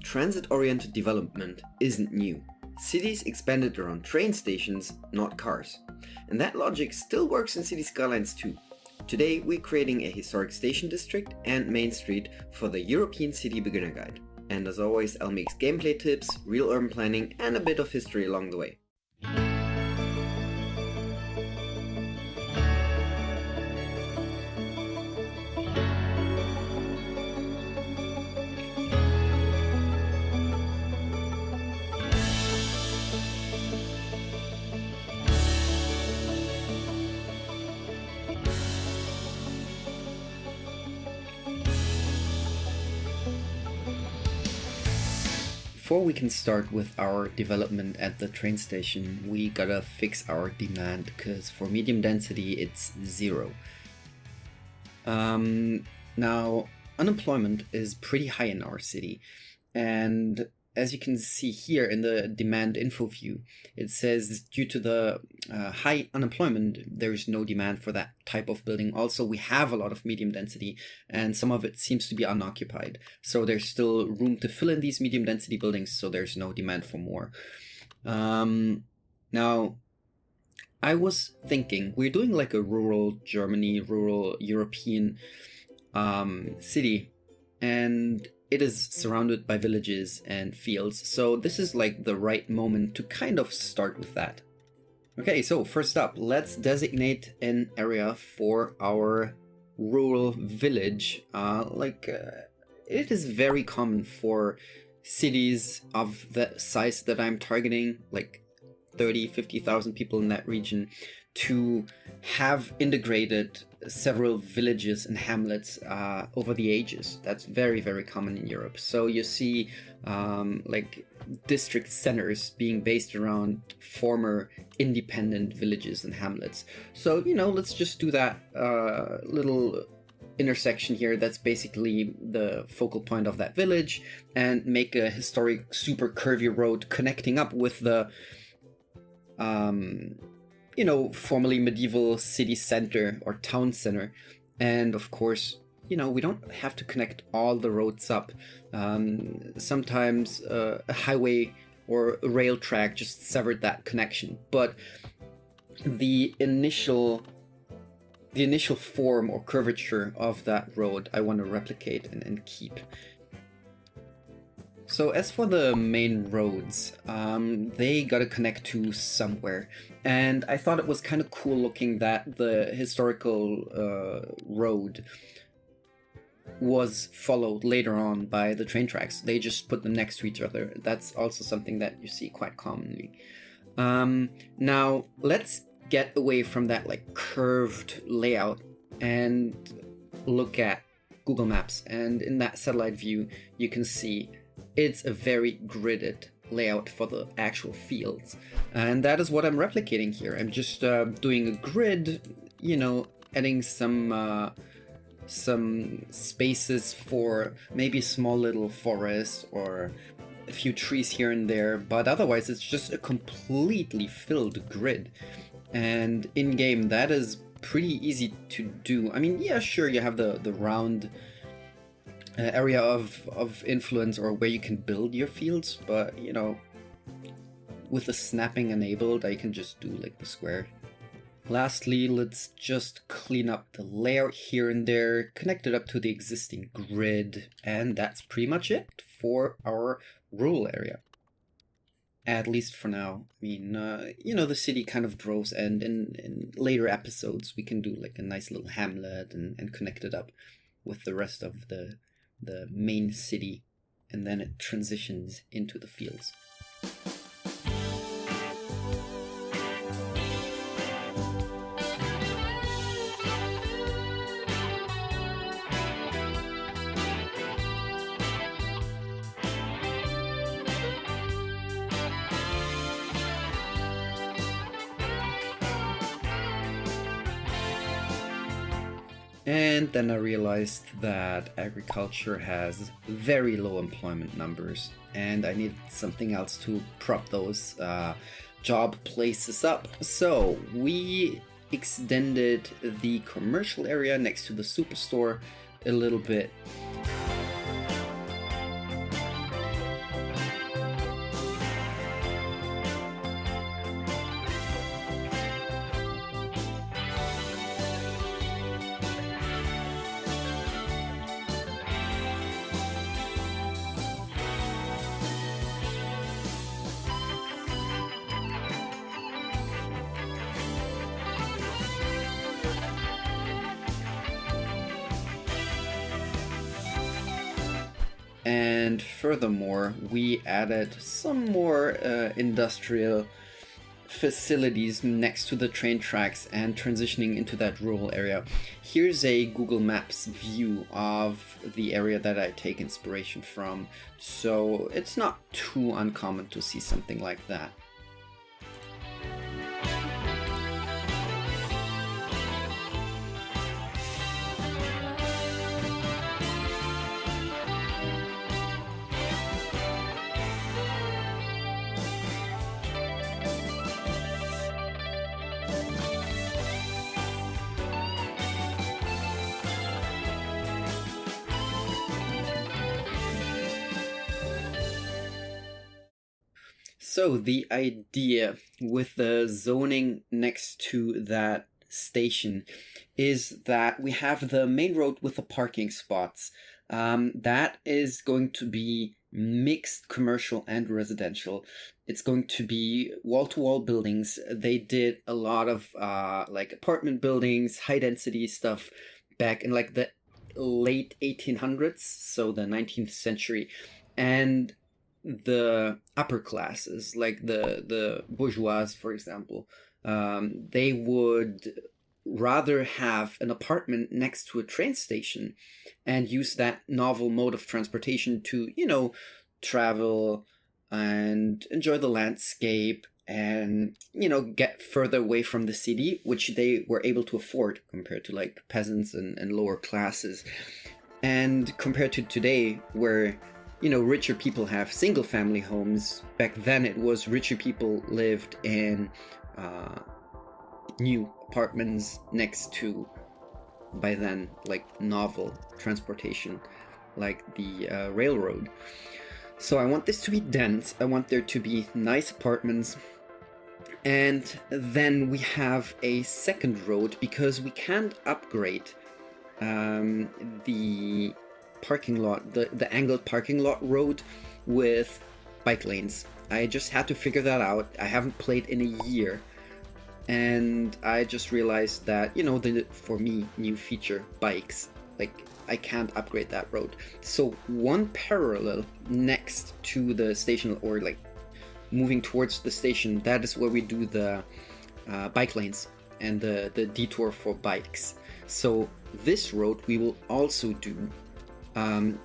Transit-oriented development isn't new. Cities expanded around train stations, not cars. And that logic still works in City Skylines too. Today we're creating a historic station district and main street for the European City Beginner Guide. And as always, I'll mix gameplay tips, real urban planning, and a bit of history along the way. Before we can start with our development at the train station, we gotta fix our demand, because for medium density it's 0. Now, unemployment is pretty high in our city, and as you can see here in the demand info view, it says due to the high unemployment, there's no demand for that type of building. Also, we have a lot of medium density and some of it seems to be unoccupied. So there's still room to fill in these medium density buildings, so there's no demand for more. Now, I was thinking, we're doing like a rural Germany, rural European city, and it is surrounded by villages and fields, so this is like the right moment to kind of start with that. Okay, so first up, let's designate an area for our rural village. It is very common for cities of the size that I'm targeting, like 30,000-50,000 people in that region, to have integrated several villages and hamlets over the ages. That's very, very common in Europe. So you see like district centers being based around former independent villages and hamlets. So, you know, let's just do that little intersection here. That's basically the focal point of that village, and make a historic super curvy road connecting up with the formerly medieval city center or town center. And of course, you know, we don't have to connect all the roads up. Sometimes a highway or a rail track just severed that connection. But the initial form or curvature of that road, I want to replicate and keep. So as for the main roads, they gotta connect to somewhere. And I thought it was kind of cool looking that the historical road was followed later on by the train tracks. They just put them next to each other. That's also something that you see quite commonly. Now, let's get away from that like curved layout and look at Google Maps. And in that satellite view, you can see it's a very gridded layout for the actual fields, and that is what I'm replicating here. I'm just doing a grid, you know, adding some spaces for maybe a small little forest or a few trees here and there, but otherwise it's just a completely filled grid. And in game, that is pretty easy to do. I mean, yeah, sure, you have the round area of influence or where you can build your fields, but you know, with the snapping enabled, I can just do like the square. Lastly, let's just clean up the layout here and there, connect it up to the existing grid, and that's pretty much it for our rural area. At least for now. I mean, you know, the city kind of grows, and in later episodes we can do like a nice little hamlet and connect it up with the rest of the main city, and then it transitions into the fields. And then I realized that agriculture has very low employment numbers, and I needed something else to prop those job places up. So we extended the commercial area next to the superstore a little bit. And furthermore, we added some more industrial facilities next to the train tracks and transitioning into that rural area. Here's a Google Maps view of the area that I take inspiration from, so it's not too uncommon to see something like that. So the idea with the zoning next to that station is that we have the main road with the parking spots. That is going to be mixed commercial and residential. It's going to be wall-to-wall buildings. They did a lot of like apartment buildings, high density stuff back in like the late 1800s, so the 19th century. And the upper classes, like the bourgeois, for example, they would rather have an apartment next to a train station and use that novel mode of transportation to, you know, travel and enjoy the landscape and, you know, get further away from the city, which they were able to afford compared to like peasants and lower classes. And compared to today, where, you know, richer people have single family homes, back then it was richer people lived in new apartments next to, by then, like novel transportation, like the railroad. So I want this to be dense. I want there to be nice apartments. And then we have a second road because we can't upgrade the parking lot, the angled parking lot road with bike lanes. I just had to figure that out. I haven't played in a year, and I just realized that, you know, the, for me, new feature, bikes, like I can't upgrade that road. So one parallel next to the station, or like moving towards the station, that is where we do the bike lanes and the detour for bikes. So this road we will also do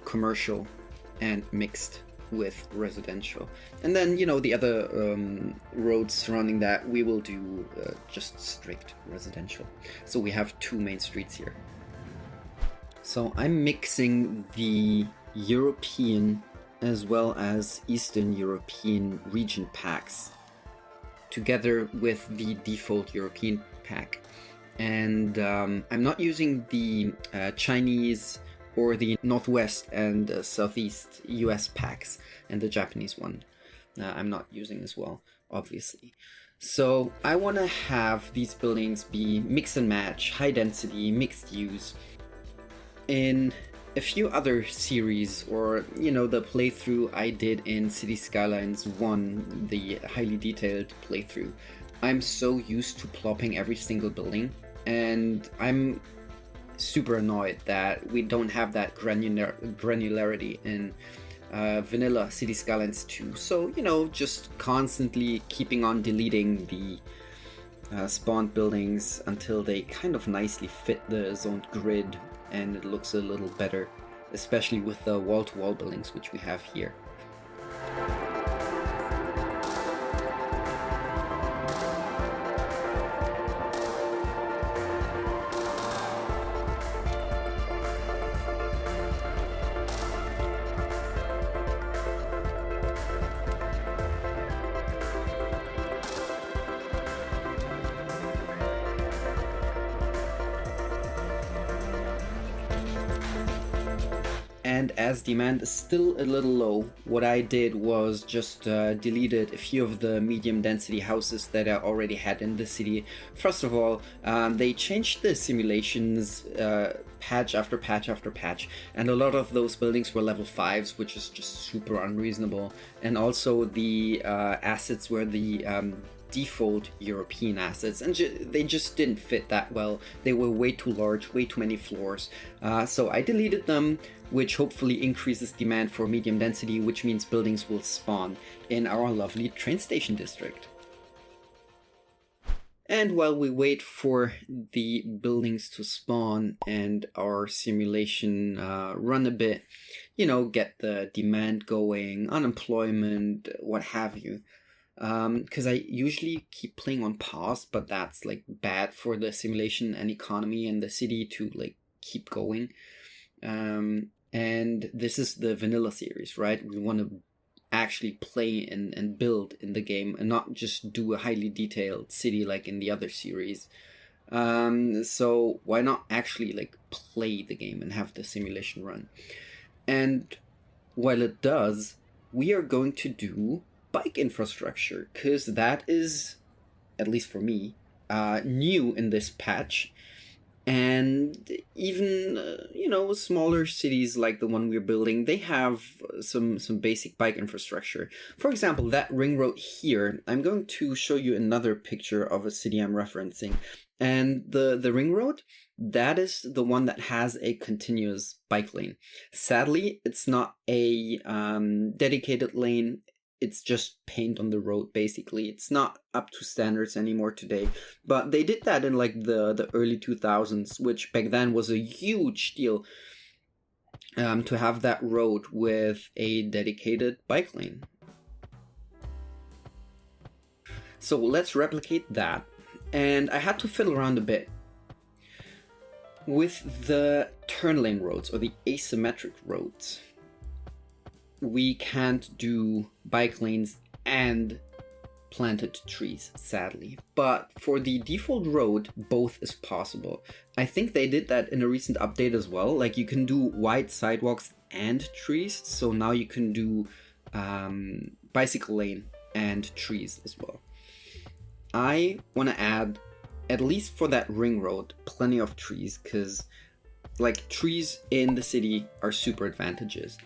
commercial and mixed with residential, and then, you know, the other roads surrounding that we will do just strict residential. So we have two main streets here. So I'm mixing the European as well as Eastern European region packs together with the default European pack, and I'm not using the Chinese or the Northwest and Southeast US packs, and the Japanese one I'm not using as well, obviously. So I want to have these buildings be mix and match, high density, mixed use. In a few other series, or, you know, the playthrough I did in City Skylines 1, the highly detailed playthrough, I'm so used to plopping every single building, and I'm super annoyed that we don't have that granularity in vanilla City Skylines 2. So, you know, just constantly keeping on deleting the spawned buildings until they kind of nicely fit the zoned grid and it looks a little better, especially with the wall-to-wall buildings which we have here. And as demand is still a little low, what I did was just deleted a few of the medium density houses that I already had in the city. First of all, they changed the simulations patch after patch after patch, and a lot of those buildings were level 5s, which is just super unreasonable. And also the assets were the default European assets, and they just didn't fit that well. They were way too large, way too many floors. So I deleted them. which hopefully increases demand for medium density, which means buildings will spawn in our lovely train station district. And while we wait for the buildings to spawn and our simulation run a bit, get the demand going, unemployment, what have you. Because I usually keep playing on pause, but that's like bad for the simulation and economy and the city to like keep going. And this is the vanilla series, right? We want to actually play and build in the game and not just do a highly detailed city like in the other series. So why not actually like play the game and have the simulation run? And while it does, we are going to do bike infrastructure, because that is, at least for me, new in this patch. And even smaller cities like the one we're building, they have some basic bike infrastructure. For example, that ring road here, I'm going to show you another picture of a city I'm referencing. And the ring road, that is the one that has a continuous bike lane. Sadly, it's not a dedicated lane. It's just paint on the road, basically. It's not up to standards anymore today. But they did that in like the early 2000s, which back then was a huge deal, to have that road with a dedicated bike lane. So let's replicate that. And I had to fiddle around a bit with the turn lane roads, or the asymmetric roads. We can't do bike lanes and planted trees, sadly. But for the default road, both is possible. I think they did that in a recent update as well. Like, you can do wide sidewalks and trees. So now you can do bicycle lane and trees as well. I want to add, at least for that ring road, plenty of trees, because like trees in the city are super advantages.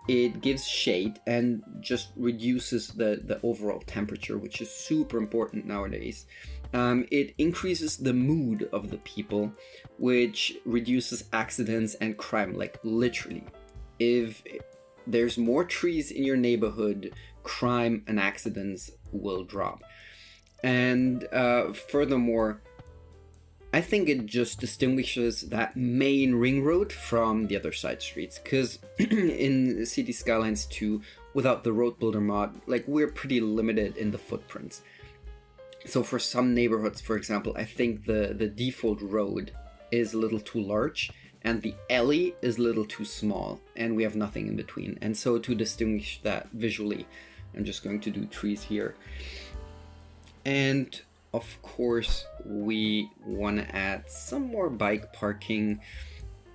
It gives shade and just reduces the overall temperature, which is super important nowadays. It increases the mood of the people, which reduces accidents and crime, like literally. If there's more trees in your neighborhood, crime and accidents will drop. And furthermore, I think it just distinguishes that main ring road from the other side streets, because in City Skylines 2, without the road builder mod, like, we're pretty limited in the footprints. So for some neighborhoods, for example, I think the default road is a little too large and the alley is a little too small, and we have nothing in between. And so to distinguish that visually, I'm just going to do trees here. And of course, we want to add some more bike parking,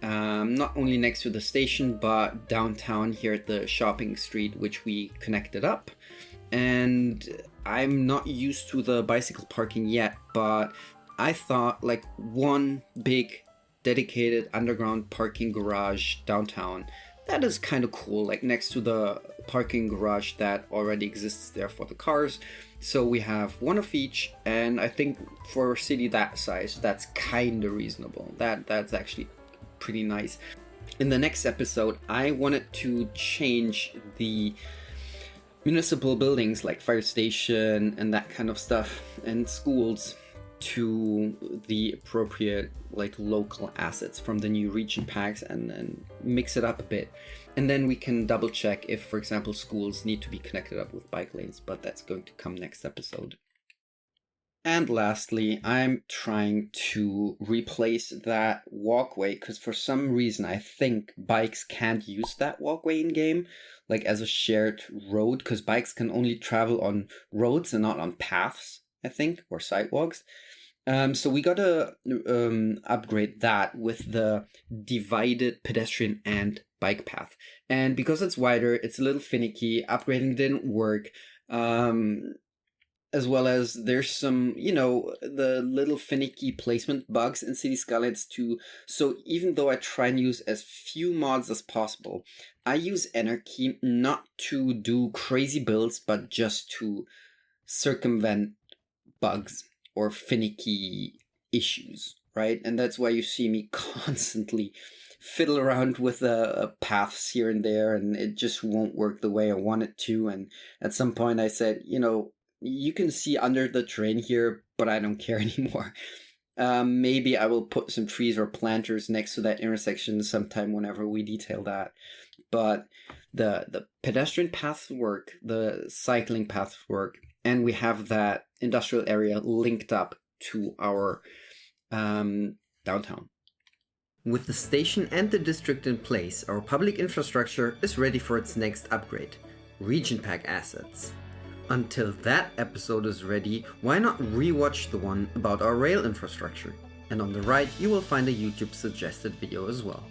not only next to the station, but downtown here at the shopping street, which we connected up. And I'm not used to the bicycle parking yet, but I thought like one big dedicated underground parking garage downtown, that is kind of cool, like next to the parking garage that already exists there for the cars. So we have one of each, and I think for a city that size, that's kind of reasonable. That's actually pretty nice. In the next episode, I wanted to change the municipal buildings like fire station and that kind of stuff, and schools, to the appropriate like local assets from the new region packs, and mix it up a bit. And then we can double check if, for example, schools need to be connected up with bike lanes, but that's going to come next episode. And lastly, I'm trying to replace that walkway, because for some reason I think bikes can't use that walkway in game, like as a shared road, because bikes can only travel on roads and not on paths, I think, or sidewalks. So we gotta upgrade that with the divided pedestrian and bike path. And because it's wider, it's a little finicky. Upgrading didn't work. As well as there's some, the little finicky placement bugs in City Skylines 2. So even though I try and use as few mods as possible, I use Anarchy not to do crazy builds, but just to circumvent bugs or finicky issues, right? And that's why you see me constantly fiddle around with paths here and there, and it just won't work the way I want it to. And at some point I said, you can see under the train here, but I don't care anymore. Maybe I will put some trees or planters next to that intersection sometime whenever we detail that. But the pedestrian paths work, the cycling paths work, and we have that industrial area linked up to our downtown. With the station and the district in place, our public infrastructure is ready for its next upgrade, Region Pack assets. Until that episode is ready, why not rewatch the one about our rail infrastructure? And on the right you will find a YouTube suggested video as well.